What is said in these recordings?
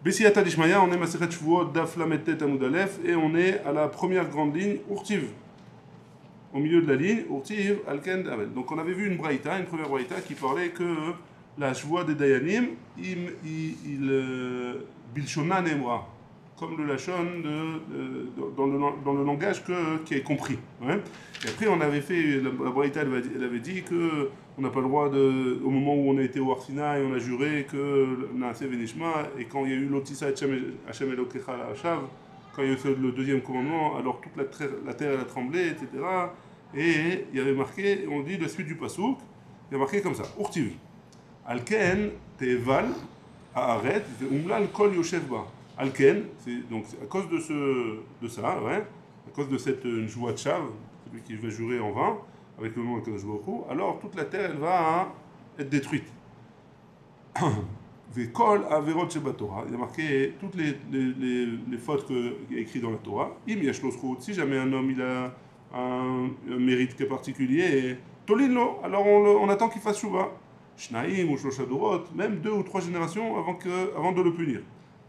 Bessiyata Dishmaya, on est Masechet Shvuot, Daf Lamed Amud Aleph, et on est à la première grande ligne, Urtiv. Au milieu de la ligne, Urtiv, Alken Davel. Donc on avait vu une braïta, une première braïta, qui parlait que la Shvuot des Dayanim, Bilshona Nemra, comme le Lachon dans le langage qui est compris. Ouais. Et après on avait fait, la braïta elle avait dit que on n'a pas le droit de, au moment où on a été au Arsina et on a juré que Naase Venishma, et quand il y a eu l'Otissa Hachem Elokecha la Hashav, quand il y a eu le deuxième commandement, alors toute la terre elle a tremblé, etc. Et il y avait marqué, on dit la suite du Pasouk, il y a marqué comme ça, Urtiv. Alken Teval Haaret Umlal Kol Yoshev Ba. Alken, donc à cause de ça, ouais, à cause de cette joie de Shav, celui qui va jurer en vain, avec le nom de Kadosh Baruch Hu, alors toute la terre elle va être détruite. Vekol Averot Sheba Torah, il y a marqué toutes les fautes qu'il y a écrites dans la Torah. Im Yashlo Zchut, si jamais un homme il a un mérite qui est particulier, Tolinlo, alors on attend qu'il fasse Shuvah. Shnaim ou Shlosha Dorot, même 2 ou 3 générations avant de le punir.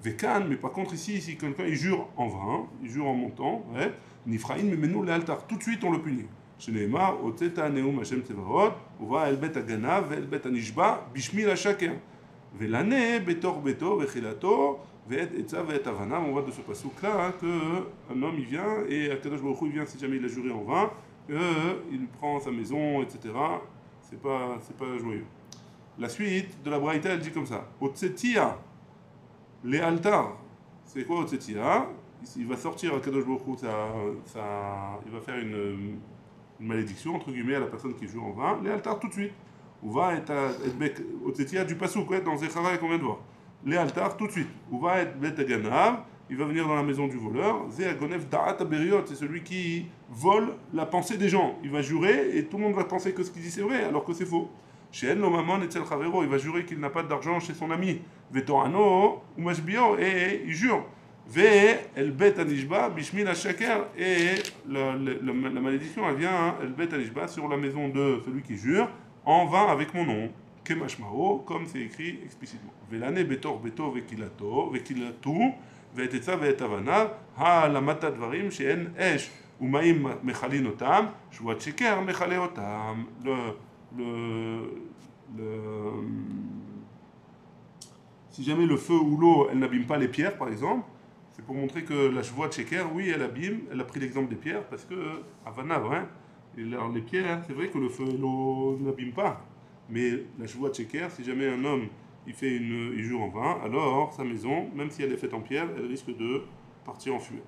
Vekan, mais par contre ici si quelqu'un il jure en vain, il jure en montant, ouais, Nifraïn, mais nous l'altar, tout de suite on le punit. Shneimar, Oteta Neum Hashem Tzevaot, Ova Elbet Aganav, Elbet Anishba, Bishmi la chacun. Velane, Betor Beto, Vechilato, Vet Etza, Vet Avana, on voit de ce passouk là qu'un homme il vient, et Akadosh Baruch Hu il vient si jamais il a juré en vain, il prend sa maison, etc. C'est pas joyeux. La suite de la Braïta elle dit comme ça, Otsetia, les altars, c'est quoi Otsetia? Il va sortir à Kadosh Baruch Hu, il va faire une malédiction, entre guillemets, à la personne qui joue en vain, les altars tout de suite. On va être Otsetia du Passouk, dans Zechara qu'on vient de voir. Les altars tout de suite. On va être Bet Aganav, il va venir dans la maison du voleur. Ze Agonev Da'at Aberiot, c'est celui qui vole la pensée des gens. Il va jurer et tout le monde va penser que ce qu'il dit c'est vrai, alors que c'est faux. Chez El Nomamon et Tzel Chavero, il va jurer qu'il n'a pas d'argent chez son ami. Vetorano ou Mashbio, et il jure. Ve El Bet Anishba, Bishmi la Shaker, et la malédiction elle vient, El Bet Anishba, sur la maison de celui qui jure, en vain avec mon nom. Kemashmao, comme c'est écrit explicitement. Velane Betor Beto Vekilatu, Vetetza Vetavana, Ha Lamata Dvarim, She'en Esh, Umaim Mechalin Otam, Shvuat Sheker Mechale Otam. Si jamais le feu ou l'eau, elle n'abîme pas les pierres, par exemple, c'est pour montrer que la Shvuat Sheker, oui, elle abîme, elle a pris l'exemple des pierres, parce que, Havana, hein, alors les pierres, c'est vrai que le feu et l'eau n'abîment pas, mais la Shvuat Sheker, si jamais un homme, il jure en vain, alors sa maison, même si elle est faite en pierre, elle risque de partir en fumée.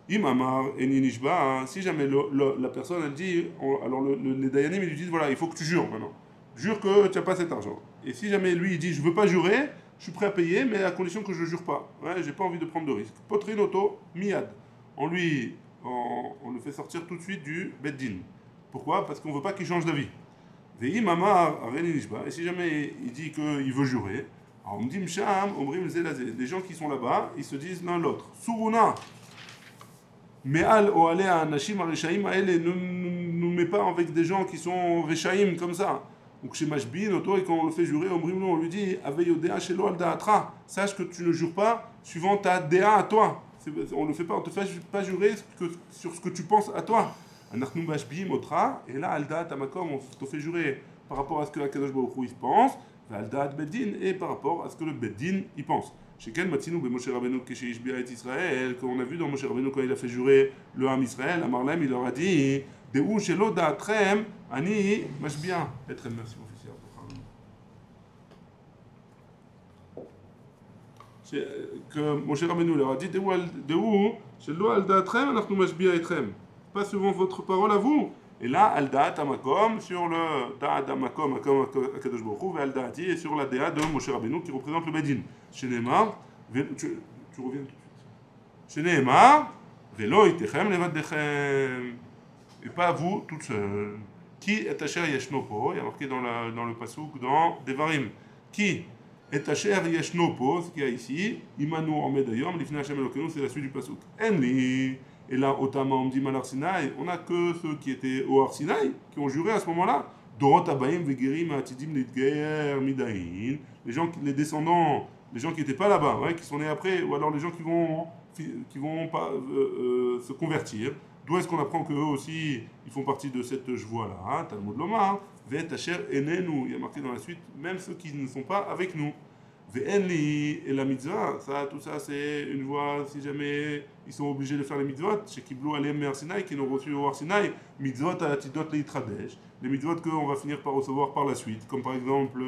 Imamar et Ninishba, si jamais la personne elle dit, alors les Dayanim ils lui disent voilà, il faut que tu jures maintenant. Jure que tu n'as pas cet argent. Et si jamais lui il dit je veux pas jurer, je suis prêt à payer, mais à condition que je ne jure pas. Ouais, j'ai pas envie de prendre de risque. Potrinoto, miad. On le fait sortir tout de suite du Beddin. Pourquoi? Parce qu'on ne veut pas qu'il change d'avis. Veimamar et Ninishba. Et si jamais il dit qu'il veut jurer, alors on me dit Msham, Omrim Zelazé. Les gens qui sont là-bas, ils se disent l'un l'autre. Suruna. Mais al ou aller à Nashim Arishaim, elle ne nous met pas avec des gens qui sont Rishaim comme ça. Ou que chez Mashbin, et quand on le fait jurer, on lui dit Aveyodea Shelo al Da'atra. Sache que tu ne jures pas suivant ta Dea à toi. On ne le fait pas, on ne te fait pas jurer sur ce que tu penses à toi. Anachnu Mashbim Otra, et là al Da'at Amakom, on te fait jurer par rapport à ce que la Kadosh Baruch Hu il pense, al Da'at Beddin, et par rapport à ce que le Beddin il pense. Chez Ken Matsinou, Moshe Rabbeinu, Keshishbia et Israël, qu'on a vu dans Moshe Rabbeinu quand il a fait jurer le Ham Israël, à Marlem, il leur a dit Deou Shelo Da'atrem, Ani Mashbia. Etrem, merci mon fils. Que Moshe Rabbeinu leur a dit Deou Shelo Al Da'atrem, Anachnu Mashbia Etrem. Pas suivant votre parole à vous. Et là, Al Da'at Amakom, sur le Da'at Amakom, Akadosh Baruch Hu, et Al Da'ati, et sur la Dea de Moshe Rabbeinu qui représente le Bedin. Chez Neymar, tu reviens tout de suite. Chez Neymar, Velo Itechem Levadechem. Et pas vous, toute seule. Qui est Asher Yeshnopo? Il y a marqué dans le Passouk, dans Devarim. Qui est Asher Yeshnopo, ce qu'il y a ici, Imanu Amedayom, Lifnei Hashem Elokeinu, c'est la suite du Passouk. Enli. Et là, Otama, on dit Mal Arsinaï, on n'a que ceux qui étaient au Arsinaï, qui ont juré à ce moment-là. Dorot Abayim, Vegerim, Atidim, Lidger, Midaïn. Les descendants les gens qui n'étaient pas là-bas, ouais, qui sont nés après, ou alors les gens qui vont pas, se convertir. D'où est-ce qu'on apprend qu'eux aussi, ils font partie de cette joie-là, hein, Talmud Lomar, Ve'et asher enenu, il y a marqué dans la suite, même ceux qui ne sont pas avec nous. Ve'enli et la mitzvah, ça, tout ça, c'est une voie, si jamais ils sont obligés de faire les mitzvot, chez Kiblou Alem Mer Sinai, qui n'ont reçu au Har Sinai, mitzvot atidot leitradesh, les mitzvot qu'on va finir par recevoir par la suite, comme par exemple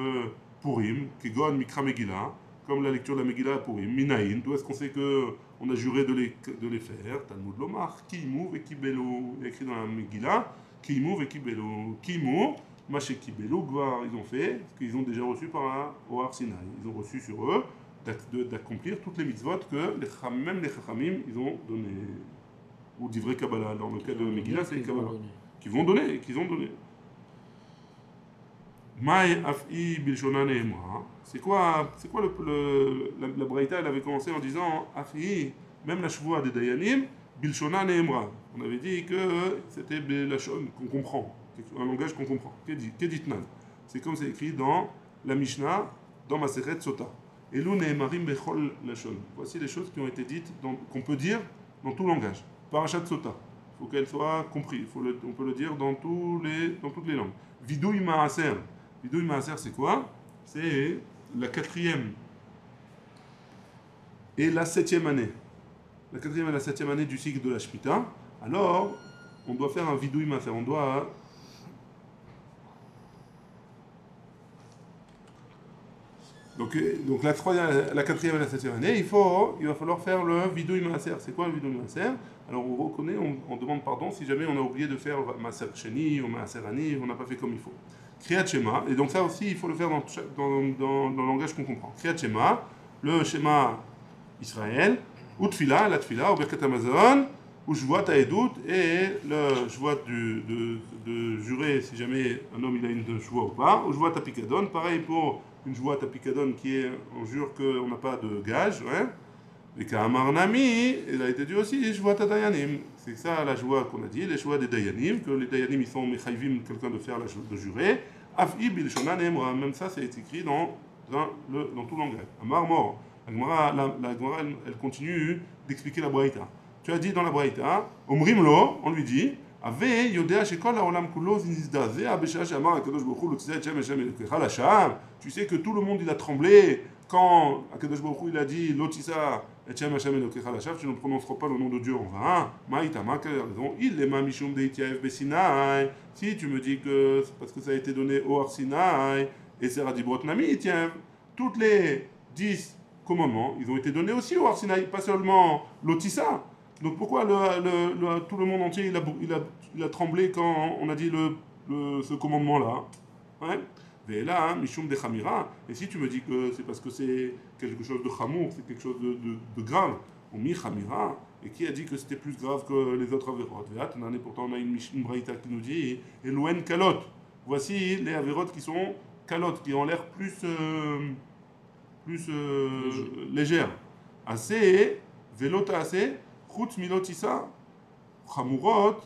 Purim, Kegon Mikra Megillah, comme la lecture de la Megillah à Purim, Minaïn, d'où est-ce qu'on sait qu'on a juré de les faire, Talmud Lomar, Kimu et Kibelu, il y a écrit dans la Megillah, Kimu et Kibelu, Kimu, Maché Kibelu, Gvar, ils ont fait ce qu'ils ont déjà reçu au Har Sinai. Ils ont reçu sur eux d'accomplir toutes les mitzvot que même les Chachamim, ils ont donné. Ou d'ivrei Kabbalah, dans le cas de Megillah, c'est Kabbalah. Qu'ils vont donner, qu'ils ont donné. Maï af'i bilshona ne'emra. C'est quoi la Braïta, elle avait commencé en disant af'i, même la Shvoua des Dayanim, bilshona ne'emra. On avait dit que c'était la shon qu'on comprend, un langage qu'on comprend. Keditnan. C'est comme c'est écrit dans la Mishnah, dans Masechet Sota. Elu ne'emarim bechol lashon. Voici les choses qui ont été dites, qu'on peut dire dans tout langage. Parashat Sota. Il faut qu'elle soit comprise. On peut le dire dans toutes les langues. Vidouï Maaser. Vidouï Maaser, c'est quoi? C'est la 4e et la 7e année. La 4e et la 7e année du cycle de la Shmita. Alors, on doit faire un Vidouï Maaser. On doit... Donc la 4e et la 7e année, il va falloir faire le Vidouï Maaser. C'est quoi le Vidouï Maaser? Alors on reconnaît, on demande pardon si jamais on a oublié de faire Maaser Sheni ou Maaser Ani, on n'a pas fait comme il faut. Kriyat Shema, et donc ça aussi il faut le faire dans le langage qu'on comprend. Kriyat Shema, le Shema Israël, ou Tfila, la Tfila, ou Birkat Hamazon, ou Shvuat Haedut, et le Shvuat de jurer si jamais un homme il a une Shvuat ou pas, ou Shvuat Apikadon, pareil pour une Shvuat Apikadon qui est, on jure qu'on n'a pas de gage, ouais. Et qu'Amar Nami, il a été dit aussi, Shvuat Dayanim. C'est ça la joie qu'on a dit, les Shvuat des Dayanim, que les Dayanim ils sont Mechayvim, quelqu'un de faire de jurer. Af'i bilshona ne'emra, même ça c'est écrit dans tout langage. Amar mort. La Gemara elle continue d'expliquer la Braïta. Tu as dit dans la Braïta, Omrimlo, on lui dit, Ave yodea shekol haolam kulo zinizdaze abesha shamar akadosh baruch hu l'otzei et shem Hashem elokecha lasham. Tu sais que tout le monde il a tremblé quand Akadosh Baruch Hu il a dit l'otisa et Shem Hashem Elokecha Lashav, tu ne prononceras pas le nom de Dieu en vain. Maïtama, quelle raison? Il est ma mishum deitiaev besinaï. Si tu me dis que c'est parce que ça a été donné au Har Sinai et c'est Radibrot Nami, tiens, toutes les 10 commandements, ils ont été donnés aussi au Har Sinai, pas seulement l'otisa. Donc pourquoi tout le monde entier il a tremblé quand on a dit ce commandement-là, ouais? Et là, Mishum de Khamira, et si tu me dis que c'est parce que c'est quelque chose de Khamour, c'est quelque chose de grave, on mit Khamira, et qui a dit que c'était plus grave que les autres Averot? Et pourtant on a une Braïta qui nous dit Elouen Kalot. Voici les Averot qui sont Kalot, qui ont l'air plus légères. Assez, Velota assez, Chutz Milotissa, Khamurot,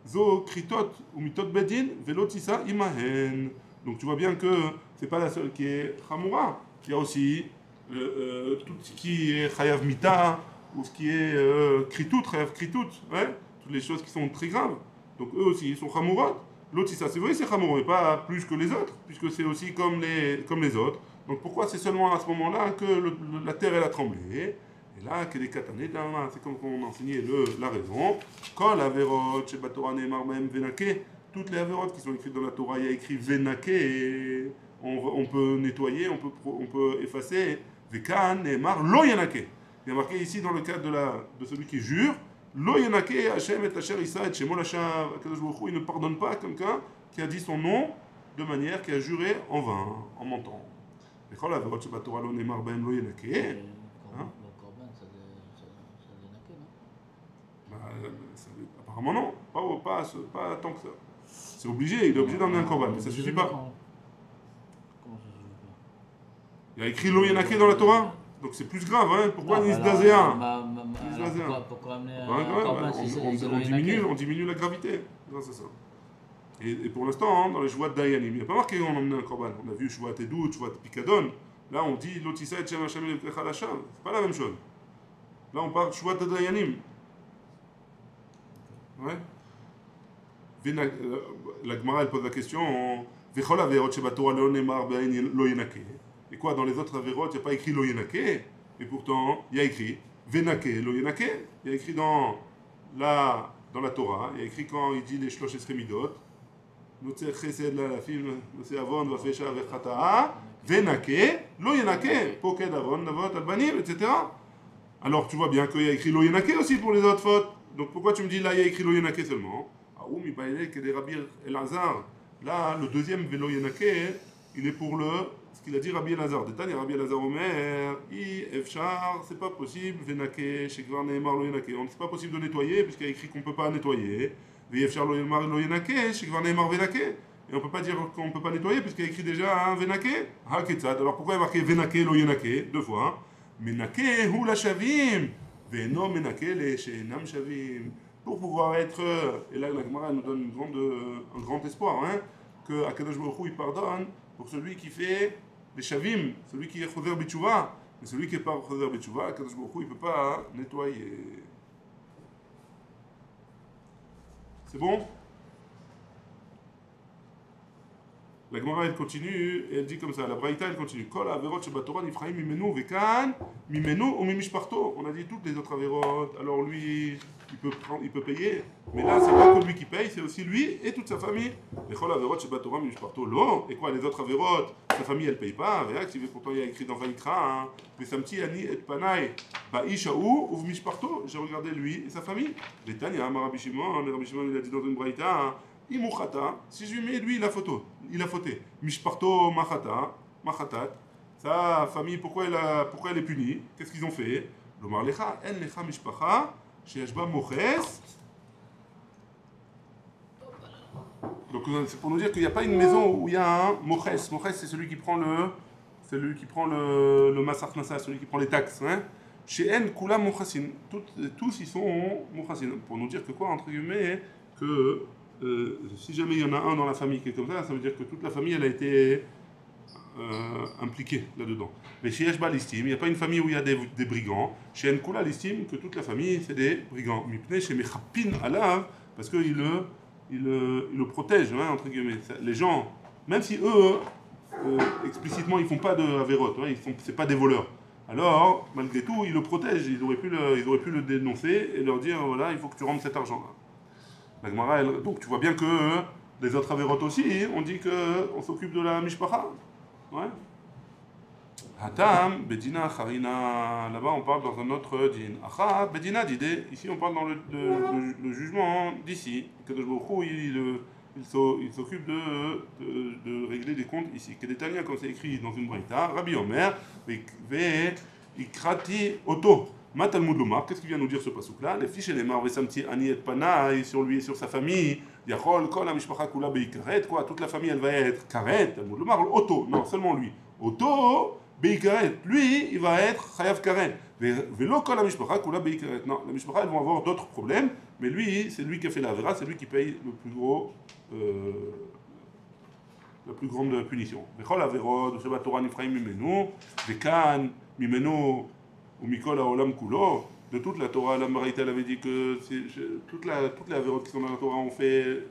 Zo Kritot, ou Mitot Bedin, Velotissa Imahen. Donc tu vois bien que c'est pas la seule qui est Khamura. Il y a aussi tout ce qui est Chayav Mita, ou ce qui est Kritout, Chayav Kritout, ouais, toutes les choses qui sont très graves. Donc eux aussi, ils sont Khamurot. L'autre, c'est vrai, c'est Khamur, mais pas plus que les autres, puisque c'est aussi comme les autres. Donc pourquoi c'est seulement à ce moment-là que la terre, elle a tremblé? Et là, que les katané, c'est comme on enseignait la raison. Kol averot, shebatorah ne'emar b'hem venake. Toutes les avérotes qui sont écrites dans la Torah, il y a écrit Venake, et on peut nettoyer, on peut effacer. Vekan, Neymar, Lo Yanake. Il y a marqué ici dans le cadre de celui qui jure, Lo Yanake, Hachem et Asher Issa et Shemol Hashem, Akadosh Baruch Hu, il ne pardonne pas à quelqu'un qui a dit son nom de manière qui a juré en vain, en mentant. Et quand la avérote, c'est Torah, Lo Neymar, Ben Lo Yanake. Le Corban, ça dénaqué, non? Apparemment non, pas tant que ça. C'est obligé, il est obligé d'emmener un corban, mais ça suffit pas. Comment ça suffit pas? Il y a écrit Lo Yanake dans la Torah, donc c'est plus grave, hein. Pourquoi Nisdazéa? Pourquoi amener un corban si c'est Lo Yanake? On diminue la gravité grâce à ça. Et pour l'instant, hein, dans les Shvuat Dayanim, il n'y a pas marqué qu'on emmenait un corban. On a vu Shvuat Edut, Shvuat Pikadon, Là, on dit Lotissa et Shem Hashem Elokecha Lasham. C'est pas la même chose. Là, on parle Shuvat Dayanim. Ouais. La Gemara, elle pose la question Vechol Averot Shebatora Lo Nemar Be'ain Lo Yenake. Et quoi, dans les autres Averot, il n'y a pas écrit Lo Yenake. Et pourtant, il y a écrit Venake Lo Yenake. Il y a écrit dans la Torah, il y a écrit quand il dit les Shlosh Esremidot Notzer Chesed Lalafim, Notzer Avon, Vafesha Vechata'a, Venake Lo Yenake. Poked Avon, Navot, Albanim, etc. Alors tu vois bien qu'il y a écrit Lo Yenake aussi pour les autres fautes. Donc pourquoi tu me dis là il y a écrit Lo Yenake seulement? Aoum il paraît que des Rabbi Elazar. Là le deuxième Velo Yenake, il est pour ce qu'il a dit Rabbi Elazar. Détail Rabbi Elazar Omer, I Efchar, c'est pas possible Venake, Shekvar Neemar Lo Yenake. C'est pas possible de nettoyer puisqu'il y a écrit qu'on peut pas nettoyer. Vi Efchar Lo Yenake, Shekvar Neemar Venake. Et on ne peut pas dire qu'on ne peut pas nettoyer puisqu'il y a écrit déjà un Venake. Ha Ketzad. Alors pourquoi il y a marqué Venake Lo Yenake deux fois? Menake hu la shavim, ve'eno menake le she'enam shavim. Pour pouvoir être, et là la Gemara nous donne un grand espoir, hein, que Akadosh Baruch Hu il pardonne pour celui qui fait les shavim, celui qui est choser b'tshuva, mais celui qui n'est pas choser b'tshuva, Akadosh Baruch Hu il ne peut pas nettoyer. C'est bon? La Gemara elle continue et elle dit comme ça, la Braïta elle continue. Kol averot shebatora nifraim mimenu vekan mimenu ou mimishparto. On a dit toutes les autres averot. Alors lui il peut payer, mais là c'est pas que lui qui paye, c'est aussi lui et toute sa famille. Et kol averot shebatora mimishparto lo. Et quoi les autres averot, sa famille elle paye pas. Pourtant il y a écrit dans Vaikra, Pesamti ani et panai baishaou ou mimishparto. J'ai regardé lui et sa famille. Les Tanya Rabbi Shimon il a dit dans une Braïta. Imuchata, si je lui mets lui il a fauté. Mishparto machatat, sa famille pourquoi elle est punie? Qu'est-ce qu'ils ont fait? Lomar lecha en lecha mishpacha sheyashba moches. Donc c'est pour nous dire qu'il n'y a pas une maison où il y a un moches. Moches c'est celui qui prend le masach nasa, celui qui prend les taxes. Hein? Chez en kula mochasin, tous ils sont mochasin. Pour nous dire que quoi entre guillemets que si jamais il y en a un dans la famille qui est comme ça veut dire que toute la famille elle a été impliquée là-dedans. Mais chez Yeshba l'estime, il n'y a pas une famille où il y a des brigands. Chez Nkula l'estime que toute la famille c'est des brigands. Mipne chez Mechapin Alav, parce qu'il le protège, hein, entre guillemets. Les gens, même si eux, explicitement, ils ne font pas de avérote, hein, c'est pas des voleurs. Alors, malgré tout, ils le protègent. Ils auraient pu le dénoncer et leur dire voilà, il faut que tu rendes cet argent-là. La Gemara, donc tu vois bien que les autres avérotes aussi, on dit qu'on s'occupe de la mishpacha. Ouais. Hatam, Bedina, Harina, là-bas on parle dans un autre din. Acha, Bedina, d'idée, ici on parle dans le jugement d'ici. Kadosh Baruch Hu, il s'occupe de régler des comptes ici. Kedetania, comme c'est écrit dans une braïta, Rabbi Omer, Ve, Ikrati, Oto. Matalmud Lomar, qu'est-ce qu'il vient nous dire ce pasouk-là? Les fiches et les marves samti ani et panai sur lui et sur sa famille. Yachol kol amishpacha kula beikaret, quoi? Toute la famille elle va être karet. Talmud Lomar, Oto, non seulement lui. Oto beikaret, lui il va être chayav karet. Velo kol amishpacha kula beikaret. Non, la mishpacha elles vont avoir d'autres problèmes, mais lui c'est lui qui a fait la vera, c'est lui qui paye la plus grande punition. Vechol averod, Shabbat Torah nifraim mimenu, vekan mimenu. Ou Mikol Haolam Kulo, de toute la Torah, la Maraïta elle avait dit que toutes les avérotes qui sont dans la Torah ont fait,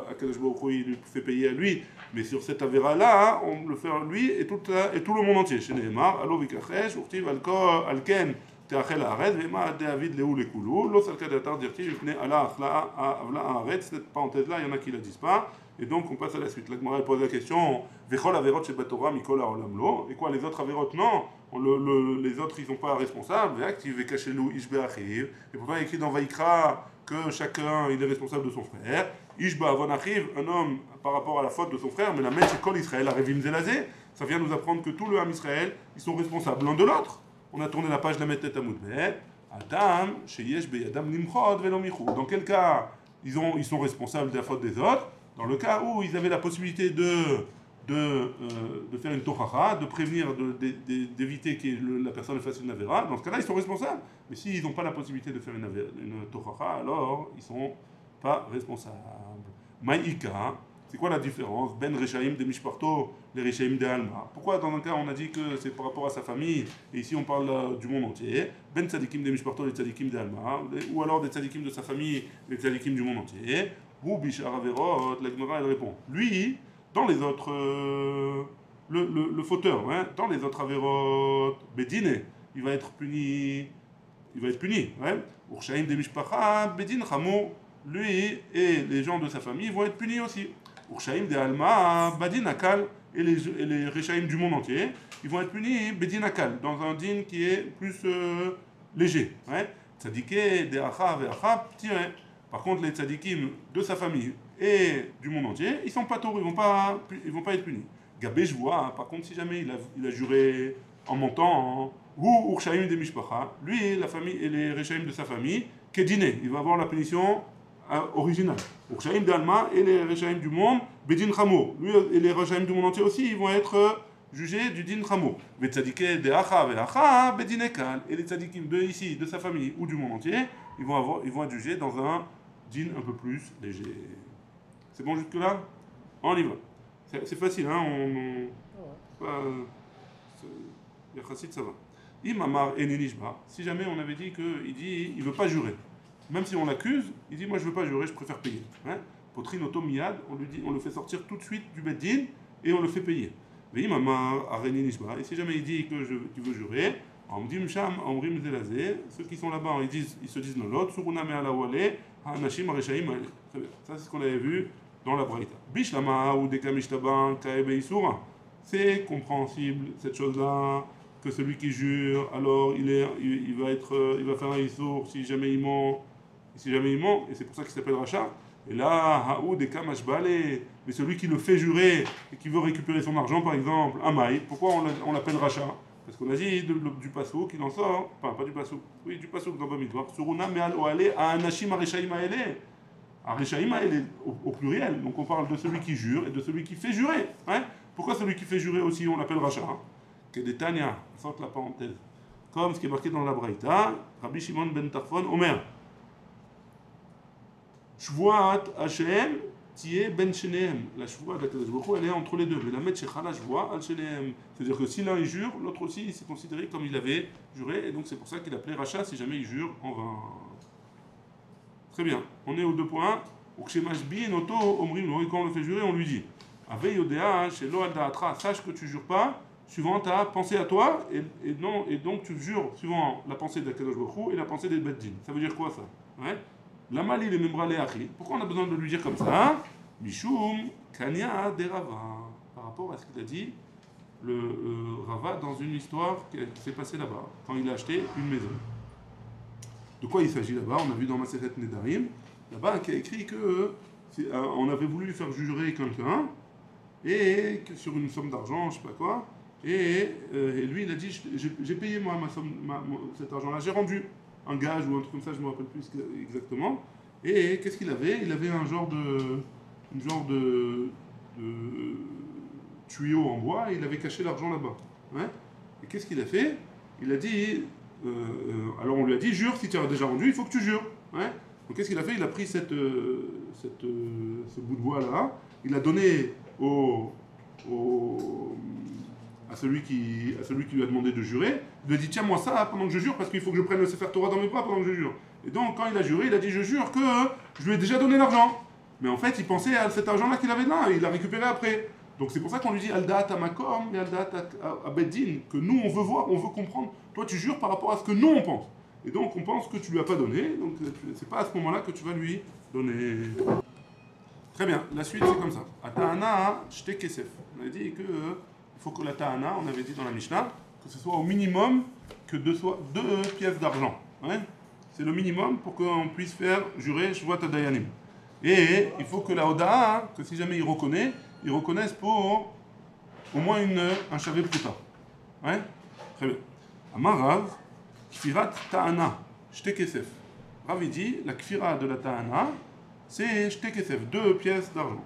Akadosh Baruch Hu il lui fait payer à lui, mais sur cette avéra-là, on le fait à lui et tout le monde entier. Chez Nehemar, Alo Vikachesh, Urtiv Alken, Teachel Haaretz, Vema David Leou Lekulu, Lo Salka Datar Dirti, Vipne Allah Achla Avla Haaretz, cette parenthèse-là, il y en a qui la disent pas, et donc on passe à la suite. La Gemara pose la question, Vechol avérotes chez Batora, Mikol Haolam Lo, et quoi les autres avérotes? Non! Les autres ils sont pas responsables, et pourtant il est écrit dans Vaikra que chacun il est responsable de son frère. Ishba avon achiv, un homme par rapport à la faute de son frère, mais la mèche kol Israël arevim zelazé, ça vient nous apprendre que tout le Ham Israël ils sont responsables l'un de l'autre. On a tourné la page de la Metet Amudbet. Adam sheyesh beyadam nimchod velo michou. Dans quel cas ils sont responsables de la faute des autres? Dans le cas où ils avaient la possibilité de faire une tochacha, de prévenir, d'éviter que la personne fasse une avéra, dans ce cas-là, ils sont responsables. Mais s'ils n'ont pas la possibilité de faire une tochacha, alors ils ne sont pas responsables. Maïka, C'est quoi la différence? Ben Rechaim de Mishparto, les Rechaim de Alma. Pourquoi dans un cas on a dit que c'est par rapport à sa famille, et ici on parle du monde entier? Ben Tzadikim de Mishparto, les Tzadikim de Alma, ou alors des Tzadikim de sa famille, les Tzadikim du monde entier. Ou Bishar Averot, la Gemara elle répond. Lui, dans les autres, le fauteur, hein, dans les autres Averot, Bedine, il va être puni. Il va être puni. Urshaim de Mishpacha, Bedin Chamo, lui et les gens de sa famille vont être punis aussi. Urshaim de Alma, Badin Akal, et les Rechaim du monde entier, ils vont être punis Bedin Akal, dans un din qui est plus léger. Tzadike de Acha ve Acha, tiré. Par contre, les tzadikim de sa famille et du monde entier, ils sont pas taureaux, ils vont pas être punis. Gabé, je vois, par contre, si jamais il a juré en mentant, ou Urshaim de Mishpacha, lui, la famille et les Rechaim de sa famille, Kedine, il va avoir la punition originale. Urshaim d'Alma et les Rechaim du monde, Bedin Chamo. Lui et les Rechaim du monde entier aussi, ils vont être jugés du Din Chamo. Les tzadikés de Acha ve Acha, Bedin Ekal. Et les tzadikim de ici, de sa famille ou du monde entier, ils vont être jugés dans un din un peu plus léger. C'est bon jusque-là? On y va. C'est facile, hein? Yachassit, ça va. Imamar Eninishba, si jamais on avait dit qu'il ne veut pas jurer, même si on l'accuse, il dit moi je ne veux pas jurer, je préfère payer. Potrin Otomiyad, on le fait sortir tout de suite du Beddin et on le fait payer. Mais Imamar Eninishba, et si jamais il dit qu'il veut jurer, Amdim Sham, Amrim Zelazé, ceux qui sont là-bas, ils se disent non, l'autre, Suruna Me'alawale, Hanashim Areshaim. Très bien, ça c'est ce qu'on avait vu dans la Braïta. Bishlama ou Dekamishtaban, Kaebe Isura, c'est compréhensible cette chose-là. Que celui qui jure, alors il va faire un issour si jamais il ment, et c'est pour ça qu'il s'appelle rachat. Et là, Haoud et Kamashbale, mais celui qui le fait jurer et qui veut récupérer son argent, par exemple, Amaï, pourquoi on l'appelle rachat? Parce qu'on a dit du pasouk qu'il en sort, enfin pas du pasouk, oui du pasouk dans Bamidbar, Suruna me'al oale a anashim areshaim aele. Areshaim aele au pluriel, donc on parle de celui qui jure et de celui qui fait jurer. Pourquoi celui qui fait jurer aussi on l'appelle rachat? Que des Tanya, sorte la parenthèse. Comme ce qui est marqué dans la Braïta, Rabbi Shimon ben Tarfon, Omer. Shvuat Hashem, Tiye ben Shenehem. La Shvuat d'Akadosh Baruch Hu, elle est entre les deux. Mais la Met Shechala Shvuat al Shenehem. C'est-à-dire que si l'un il jure, l'autre aussi il s'est considéré comme il avait juré, et donc c'est pour ça qu'il appelait rachat si jamais il jure en vain. Très bien, on est aux 2 points. Ukshemashbi Noto Omrim, quand on le fait jurer, on lui dit Ave Yodea, Shelo al Da'atra, sache que tu jures pas suivant ta pensée à toi, et donc tu jures suivant la pensée d'Akadosh Baruch Hu et la pensée des Beddin. Ça veut dire quoi ça? La mali le membrale achi. Pourquoi on a besoin de lui dire comme ça? Mishum Kanya de Rava. Par rapport à ce qu'il a dit le Rava dans une histoire qui s'est passée là-bas, quand il a acheté une maison. De quoi il s'agit là-bas? On a vu dans Maseret Nedarim, là-bas, qui a écrit que on avait voulu faire jurer quelqu'un, et que sur une somme d'argent, je sais pas quoi. Et lui, il a dit, j'ai payé moi cet argent-là, j'ai rendu un gage ou un truc comme ça, je ne me rappelle plus exactement. Et qu'est-ce qu'il avait? Il avait un genre de tuyau en bois et il avait caché l'argent là-bas. Et qu'est-ce qu'il a fait? Il a dit, alors on lui a dit, jure, si tu as déjà rendu, il faut que tu jures. Donc qu'est-ce qu'il a fait? Il a pris ce bout de bois-là, il a donné à celui qui lui a demandé de jurer, il lui a dit tiens moi ça pendant que je jure parce qu'il faut que je prenne le Sefer Torah dans mes bras pendant que je jure. Et donc quand il a juré, il a dit je jure que je lui ai déjà donné l'argent. Mais en fait il pensait à cet argent-là qu'il avait là, il l'a récupéré après. Donc c'est pour ça qu'on lui dit al da'at makom et al da'at beddin, que nous on veut voir, on veut comprendre. Toi tu jures par rapport à ce que nous on pense. Et donc on pense que tu lui as pas donné, donc c'est pas à ce moment-là que tu vas lui donner. Très bien, la suite c'est comme ça. Ata'ana shte kesef. On a dit que il faut que la ta'ana, on avait dit dans la Mishnah, que ce soit au minimum que 2 pièces d'argent. C'est le minimum pour qu'on puisse faire jurer Shvuat Dayanim. Et il faut que la Oda'a, que si jamais il reconnaisse pour au moins un Shavé Pruta. Très bien. Amar Rav, Kfirat Ta'ana, Shte Kesef. Rav il dit, la Kfira de la Ta'ana, c'est Shte Kesef, 2 pièces d'argent.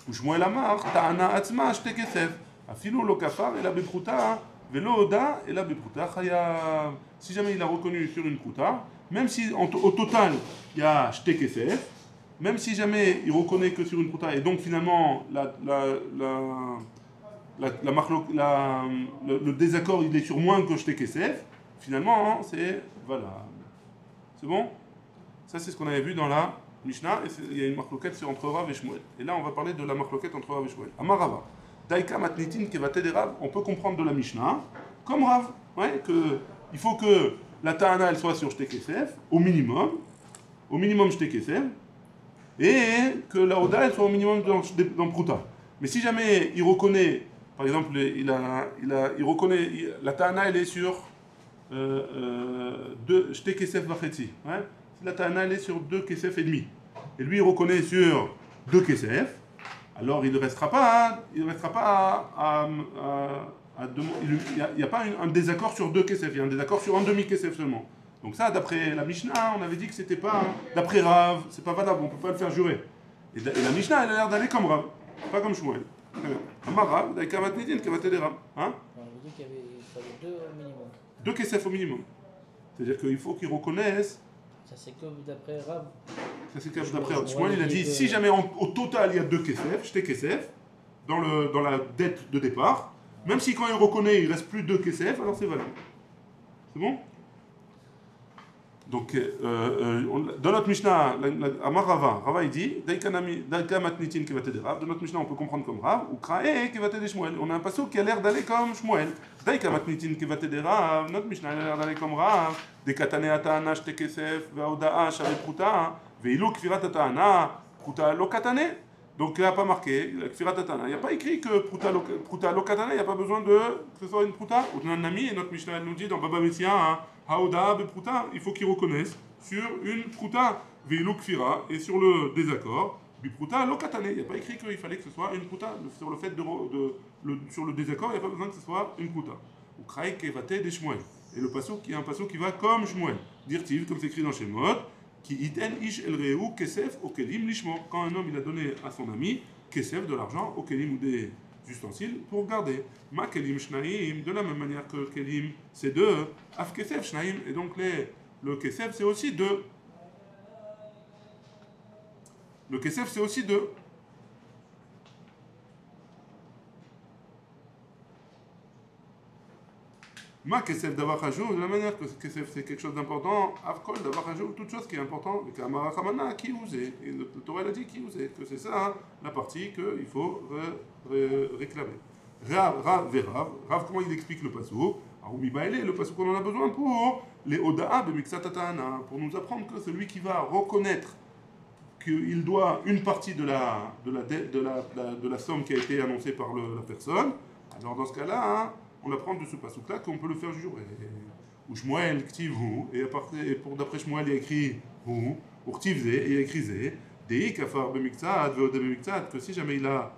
ושמואל אמר, טענה עצמה שתי כסף, אפילו לא כפר אלא בפרוטה, ולא הודה אלא בפרוטה חייב. Si jamais il a reconnu sur une prouta, même si au total il y a shte kesef, même si jamais il reconnaît que sur une prouta, et donc finalement le désaccord il est sur moins que j'étais Kesef, finalement hein, c'est valable. C'est bon? Ça c'est ce qu'on avait vu dans la Mishnah, et il y a une marloquette entre Rav et Shmuel. Et là on va parler de la marloquette entre Rav et Shmuel. Amarava, Daika matnitin kevate de Rav, on peut comprendre de la Mishnah comme Rav, ouais, que il faut que la Ta'ana elle soit sur j'étais Kesef, au minimum j'étais Kesef, et que la Oda elle soit au minimum dans Prouta. Mais si jamais il reconnaît, par exemple, il reconnaît, la Ta'ana elle est sur j'étais Kesef Vachetzi, ouais. Si la Ta'ana elle est sur 2 Kesef et demi, et lui il reconnaît sur 2 Kesef, alors il ne restera pas il n'y a pas un désaccord sur 2 Kesef, il y a un désaccord sur un demi-Kesef seulement. Donc ça, d'après la Mishnah, on avait dit que c'était pas, d'après Rav, c'est pas valable, on peut pas le faire jurer. Et la Mishnah, elle a l'air d'aller comme Rav, pas comme Shmuel. Amar Rav, d'ailleurs, Kamatnidin, Kamatede Rav. Hein? On avait dit qu'il fallait 2 au minimum. 2 Kesef au minimum. C'est-à-dire qu'il faut qu'ils reconnaissent. Ça c'est comme d'après Rav. Ça c'est comme d'après Rav. Shmuel, il a dit, si jamais au total il y a 2 Kesef, j'étais Kesef, dans la dette de départ, même si quand il reconnaît, il reste plus 2 Kesef, alors c'est valable. C'est bon? Donc, dans notre Mishnah, Amar Rava il dit, Daika matnitin kevate de Rav, dans notre Mishnah on peut comprendre comme Rav, ou Krae kevate de Shmuel. On a un pasuk qui a l'air d'aller comme Shmuel. Daika matnitin kevate de Rav, notre Mishnah a l'air d'aller comme Rav, de katane ata'ana shte kesef, ve'oda'a shave pruta, ve'ilu kfirat ata'ana, pruta lo katane. Donc là, pas marqué, kfirat ata'ana. Il n'y a pas écrit que pruta lo katane, il n'y a pas besoin que ce soit une pruta. Ou Nami, et notre Mishnah nous dit dans Baba Messia, Haoda Bepruta, il faut qu'ils reconnaissent sur une pruta, Veilu Kfira, et sur le désaccord, Bipruta Lokatane. Il n'y a pas écrit qu'il fallait que ce soit une pruta. Sur le fait sur le désaccord, il n'y a pas besoin que ce soit une pruta. Ou Kraï Kevate des Shmuel. Et le passo qui est un passo qui va comme Shmuel. Dirtiv, comme c'est écrit dans Shemot, qui iten ish el reu kesef au kelim lishmo. Quand un homme il a donné à son ami kesef de l'argent, au kelim ou des ustensiles pour garder. Ma kelim shnaim, de la même manière que kelim c'est 2, af kesef shnaim, et donc le kesef c'est aussi 2. Le kesef c'est aussi 2. Ma kesef d'avoir hajou, de la manière que kesef c'est quelque chose d'important, afkol d'avoir hajou, toute chose qui est importante, le kamara chamana qui usait, et le Torah a dit qui usait, que c'est ça hein, la partie qu'il faut réclamer. Rav, comment il explique le pasuk? Le pasuk qu'on en a besoin pour les oda'a b'miksat ata'ana, pour nous apprendre que celui qui va reconnaître qu'il doit une partie de la somme qui a été annoncée par la personne, alors dans ce cas-là, hein, on apprend de ce pasuk-là qu'on peut le faire jurer. Ou Shmuel ktiv hu, et d'après Shmuel il y a écrit hu, ou ktiv ze, et il y a écrit ze, dei kafar b'miksat, ve'oda b'miksat, que si jamais il a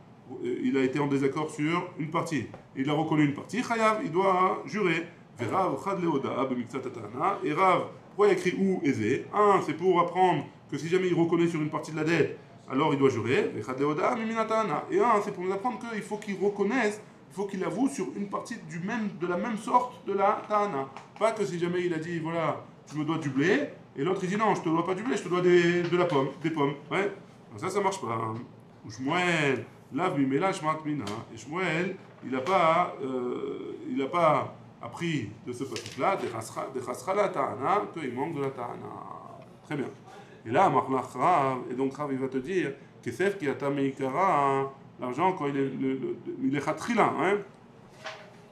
été en désaccord sur une partie, il a reconnu une partie, chayav, il doit jurer. Verav chad leoda b'miksat ata'ana, et Rav, pourquoi il y a écrit ou et ze? Un, c'est pour apprendre que si jamais il reconnaît sur une partie de la dette, alors il doit jurer. Et un, c'est pour nous apprendre qu'il faut qu'il reconnaisse, il faut qu'il avoue sur une partie de la même sorte de la ta'ana. Pas que si jamais il a dit, voilà, tu me dois du blé, et l'autre il dit, non, je te dois pas du blé, je te dois de la pomme, des pommes. Ouais, donc ça marche pas. Ou Shmuel, lave mimela shmat mina. Et Shmuel, il n'a pas appris de ce passage-là, de chasra la ta'ana, qu'il manque de la ta'ana. Très bien. Et là, Rav, et donc Rav, il va te dire, Kesef qui a tameikara, l'argent, quand il est khatrila, hein?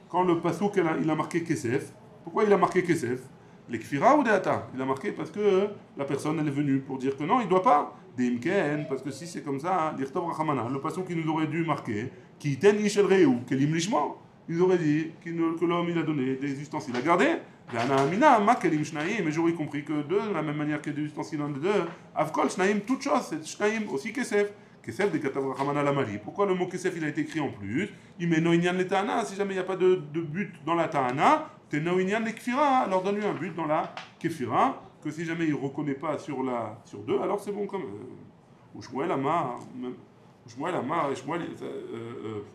Quand le pasuk il a marqué Kesef, pourquoi il a marqué Kesef? Les kfira ou des ata? Il a marqué parce que la personne elle est venue pour dire que non, il ne doit pas. Des imken, parce que si c'est comme ça, l'irtov rachamana, le pasuk qui nous aurait dû marquer, qui ten ishel reu, kelim lishmo, ils auraient dit que l'homme il a donné des ustensiles à garder. Mais j'aurais compris que de la même manière que des ustensiles en deux, Avkol, Shnaim, toute chose, c'est Shnaim aussi Kesef. Kesef de Katav Rachamana Lamali. Pourquoi le mot Kesef il a été écrit en plus? Il met Noinyan le Ta'ana, si jamais il n'y a pas de but dans la Ta'ana, t'es Noinyan le Kfira, alors donne-lui un but dans la Kefira, que si jamais il ne reconnaît pas sur 2, alors c'est bon comme. Ou Shmuel Amar,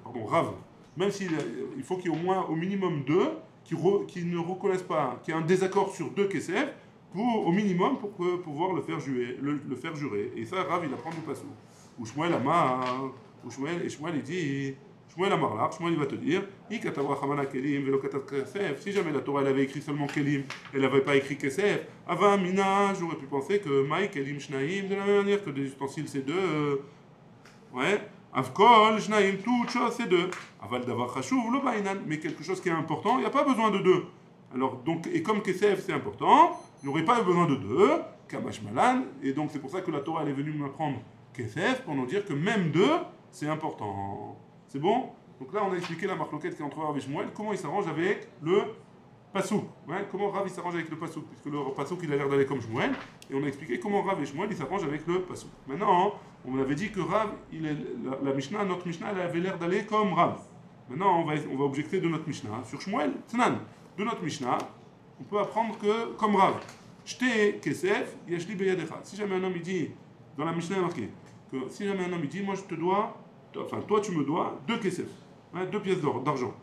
pardon, Rav. Même s'il il faut qu'il y ait au minimum 2 qui ne reconnaissent pas, qui a un désaccord sur 2 Kesef, au minimum pour pouvoir le faire jurer. Et ça, Rav, il apprend du passou. Ou Shmuel Amar, ou Shmuel, et Shmuel il dit, Shmuel Amar là, Shmuel il va te dire, si jamais la Torah elle avait écrit seulement Kelim, elle n'avait pas écrit Kesef, Ava Mina, j'aurais pu penser que Maï Kelim Shnaim, de la même manière que des ustensiles c'est deux, ouais, Avkol Shnaim, toute chose c'est deux, Aval Davar Chashuv, le Bainan, mais quelque chose qui est important, il n'y a pas besoin de deux. Alors, donc, et comme Kesef c'est important, il n'y aurait pas besoin de deux, Kamash Malan, et donc c'est pour ça que la Torah elle est venue m'apprendre Kesef pour nous dire que même deux, c'est important. C'est bon? Donc là, on a expliqué la marloquette qui est entre Rav et Shmuel, comment il s'arrange avec le Passouk. Ouais, comment Rav il s'arrange avec le Passouk, puisque le Passouk il a l'air d'aller comme Shmuel, et on a expliqué comment Rav et Shmuel ils s'arrangent avec le Passouk. Maintenant, on avait dit que Rav, la Mishnah, notre Mishnah, elle avait l'air d'aller comme Rav. Maintenant, on va objecter de notre Mishnah sur Shmuel, Tnan. De notre Mishnah, on peut apprendre que, comme Rav, Shte Kesef, Yashli Beyadecha. Si jamais un homme il dit, dans la Mishnah il est marqué, que si jamais un homme il dit, moi je te dois, enfin toi tu me dois 2 Kesef, hein, 2 pièces d'argent.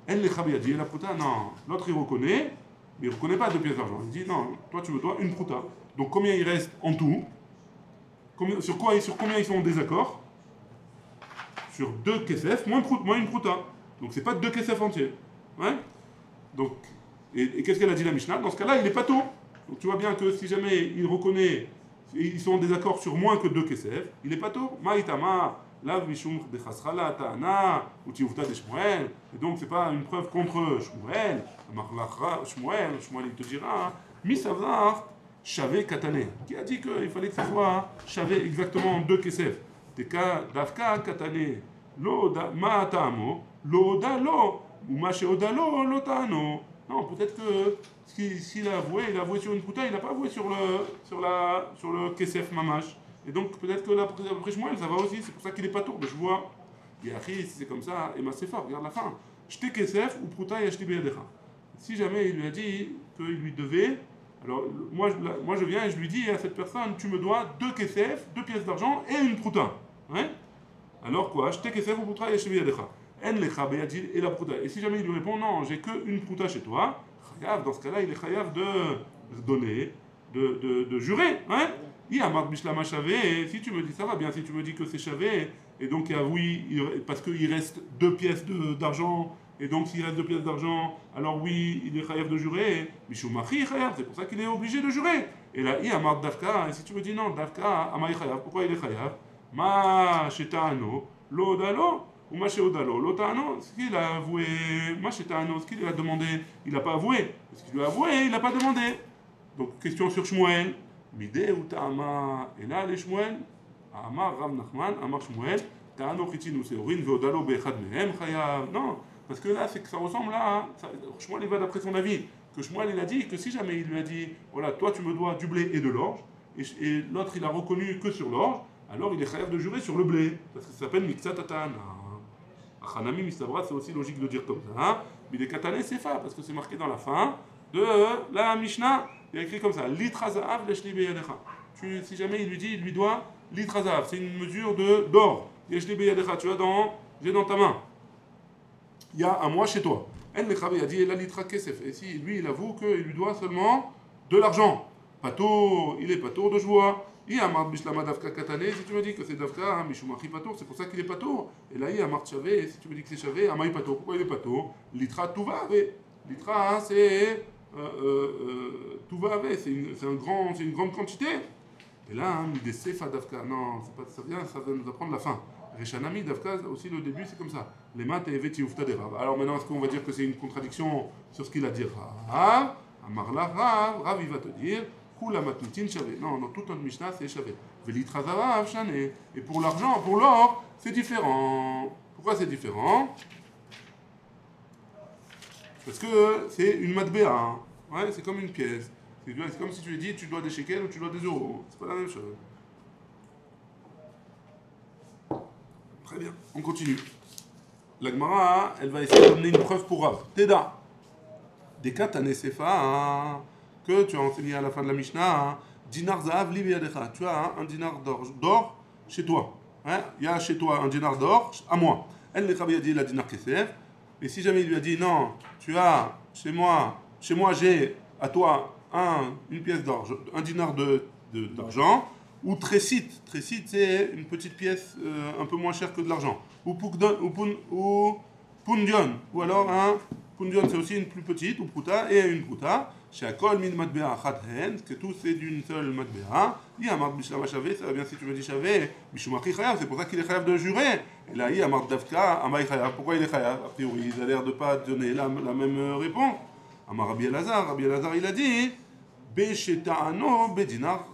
Elle les Khabiyadi, la prouta, non. L'autre il reconnaît, mais il ne reconnaît pas 2 pièces d'argent. Il dit, non, toi tu me dois une prouta. Donc combien il reste en tout? Sur combien ils sont en désaccord? Sur 2 Kesef, moins une prouta. Donc c'est pas 2 Kesef entiers. Ouais. Donc, et qu'est-ce qu'elle a dit la Mishnah? Dans ce cas-là, il est pas tôt. Donc tu vois bien que si jamais il reconnaît, ils sont en désaccord sur moins que 2 Kesef, il est pas tôt. Maïtama, lav mishum de chasrala ta'ana, ou tiufta de Shmuel. Et donc c'est pas une preuve contre Shmuel. Shmuel, il te dira, misavar, shavé katane, qui a dit qu'il fallait que ce soit shavé exactement 2 Kesef. Teka davka katane, lo ma ta'amo, lo da lo. Ou Maché Odalo, Lotano. Non, peut-être que s'il a avoué sur une prouta, il n'a pas avoué sur le Kesef Mamash. Et donc peut-être que après Shmuel, ça va aussi, c'est pour ça qu'il n'est pas tour. Mais je vois, Yachi, si c'est comme ça, et Masefa, regarde la fin. J'étais Kesef ou prouta Yashti Beyadecha. Si jamais il lui a dit qu'il lui devait, alors moi je viens et je lui dis à cette personne, tu me dois 2 Kesef, 2 pièces d'argent et une prouta. Hein? Alors quoi? J'étais Kesef ou prouta Yashti Beyadecha. Et la prouta. Et si jamais il lui répond non, j'ai qu'une prouta chez toi, chayav, dans ce cas-là, il est chayav de donner, de jurer. Hein? Il a marre bishlama chavé, et si tu me dis ça va bien, si tu me dis que c'est chavé, et donc oui, parce qu'il reste 2 pièces d'argent, et donc s'il reste 2 pièces d'argent, alors oui, il est chayav de jurer, mishumachi chayav, c'est pour ça qu'il est obligé de jurer. Et là, il a marre dafka, et si tu me dis non, dafka, amai chayav, pourquoi il est chayav? Ma shetano, lo dalo. Ou Maché Odalo, l'Otano, ce qu'il a avoué, Maché Tano, ce qu'il a demandé, il n'a pas avoué. Ce qu'il lui a avoué, il n'a pas demandé. Donc, question sur Shmuel. Midé ou Ta'ama, et là, les Shmuel, Amar Rav Nachman, Amar Shmuel, Ta'ano Chitinu Seorin, Veodalo Bechad Mehem, Chayav. Non, parce que là, c'est que ça ressemble à. Shmuel, il va d'après son avis. Que Shmuel, il a dit que si jamais il lui a dit, voilà, toi, tu me dois du blé et de l'orge, et l'autre, il a reconnu que sur l'orge, alors il est chayav de jurer sur le blé. Parce que ça s'appelle Miksat Atana. Hanami Mistabra, c'est aussi logique de dire comme ça. Hein? Mais les katané, c'est fa, parce que c'est marqué dans la fin de la Mishnah. Il y a écrit comme ça Litrazav leshli beyadecha. Si jamais il lui dit, il lui doit Litrazav, c'est une mesure d'or. Leshli beyadecha, tu as j'ai dans ta main. Il y a un mois chez toi. El Nechabe a dit la litra kesef. Et si lui, il avoue qu'il lui doit seulement de l'argent. Pato, il est pato de joie. Il y a marre bishlama davka katane, si tu me dis que c'est davka, mishumachi pato, c'est pour ça qu'il est pato. Et là, il y a marre chavé, si tu me dis que c'est chavé, amaï pato. Pourquoi il est pato? Litra tuva ave. Litra, c'est tuva ave, c'est une grande quantité. Et là, des sefa davka, non, ça vient nous apprendre la fin. Reshanami davka, aussi le début, c'est comme ça. Les maths et veti ufta de Rav. Alors maintenant, est-ce qu'on va dire que c'est une contradiction sur ce qu'il a dit Rav? Amar la Rav, il va te dire. Non, dans toute notre Mishnah, c'est chavé. Et pour l'argent, pour l'or, c'est différent. Pourquoi c'est différent? Parce que c'est une matbéa. Hein. Ouais, c'est comme une pièce. C'est comme si tu lui dis tu dois des shekels ou tu dois des euros. C'est pas la même chose. Très bien, on continue. La Gemara, elle va essayer d'amener une preuve pour Rav. Teda. Des cas tanesefa. Que tu as enseigné à la fin de la Mishnah, dinar zahav li biyadecha. Tu as un dinar d'or chez toi. Hein? Il y a chez toi un dinar d'or à moi. Elle ne a dit la dinar kesef. Et si jamais il lui a dit non, tu as chez moi j'ai à toi une pièce d'argent, un dinar d'argent, ou tressit. Tressit, c'est une petite pièce un peu moins chère que de l'argent. Ou pundion, ou alors un pundion, c'est aussi une plus petite, ou pruta, et une pruta. Chez Akol min matbea achat que tout c'est d'une seule matbea. Il amart bishlam shavé, ça va bien si tu me dis shavé, bishumaki chayav, c'est pour ça qu'il est chayav de jurer. Et là, il amart davka, amay chayav. Pourquoi il est chayav? A priori, il a l'air de pas donner la même réponse. Amar Rabbi Elazar, il a dit, besheta'ano bedinar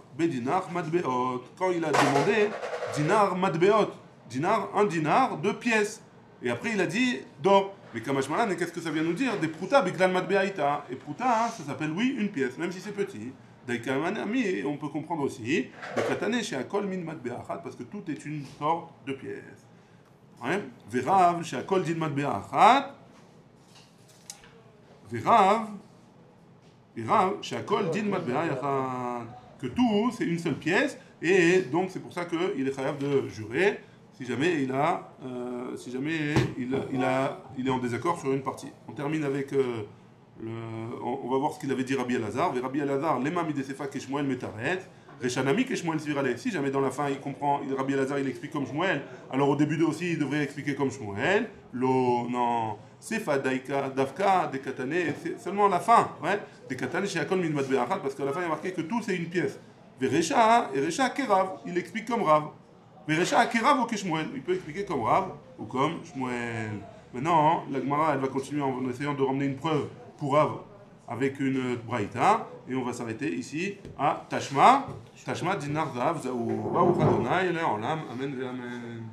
matbeot. Quand il a demandé dinar matbeot, un dinar, 2 pièces. Et après, il a dit d'or. Mais Kamashmalan, qu'est-ce que ça vient nous dire? Des pruta biglal matbeaita. Et pruta, ça s'appelle, oui, une pièce, même si c'est petit. Daikamanami, on peut comprendre aussi, de katane chez Akol min matbeachat, parce que tout est une sorte de pièce. Verav, chez Akol din matbeachat. Verav, chez Akol din matbeachat. Que tout, c'est une seule pièce, et donc c'est pour ça qu'il est chayav de jurer. Si jamais il est en désaccord sur une partie. On termine avec on va voir ce qu'il avait dit Rabbi Elazar. Rabbi Elazar, lema midesefa ke Shmuel metaret, reshanami ke Shmuel svirale. Si jamais dans la fin il comprend, Rabbi Elazar il explique comme Shmuel, alors au début aussi il devrait expliquer comme Shmuel. Non, sefa daika davka de katane, c'est seulement à la fin, ouais, de katane chez Akol min matbeachat, parce qu'à la fin il y a marqué que tout c'est une pièce. Veresha, et Resha kerav, il explique comme Rav. Mais Recha Akirav ou Keshmuel, il peut expliquer comme Rav ou comme Shmuel. Maintenant, la Gemara elle va continuer en essayant de ramener une preuve pour Rav avec une braïta, et on va s'arrêter ici à Tashma dinar zav zaou. Baruch Adonai, Amen ve Amen.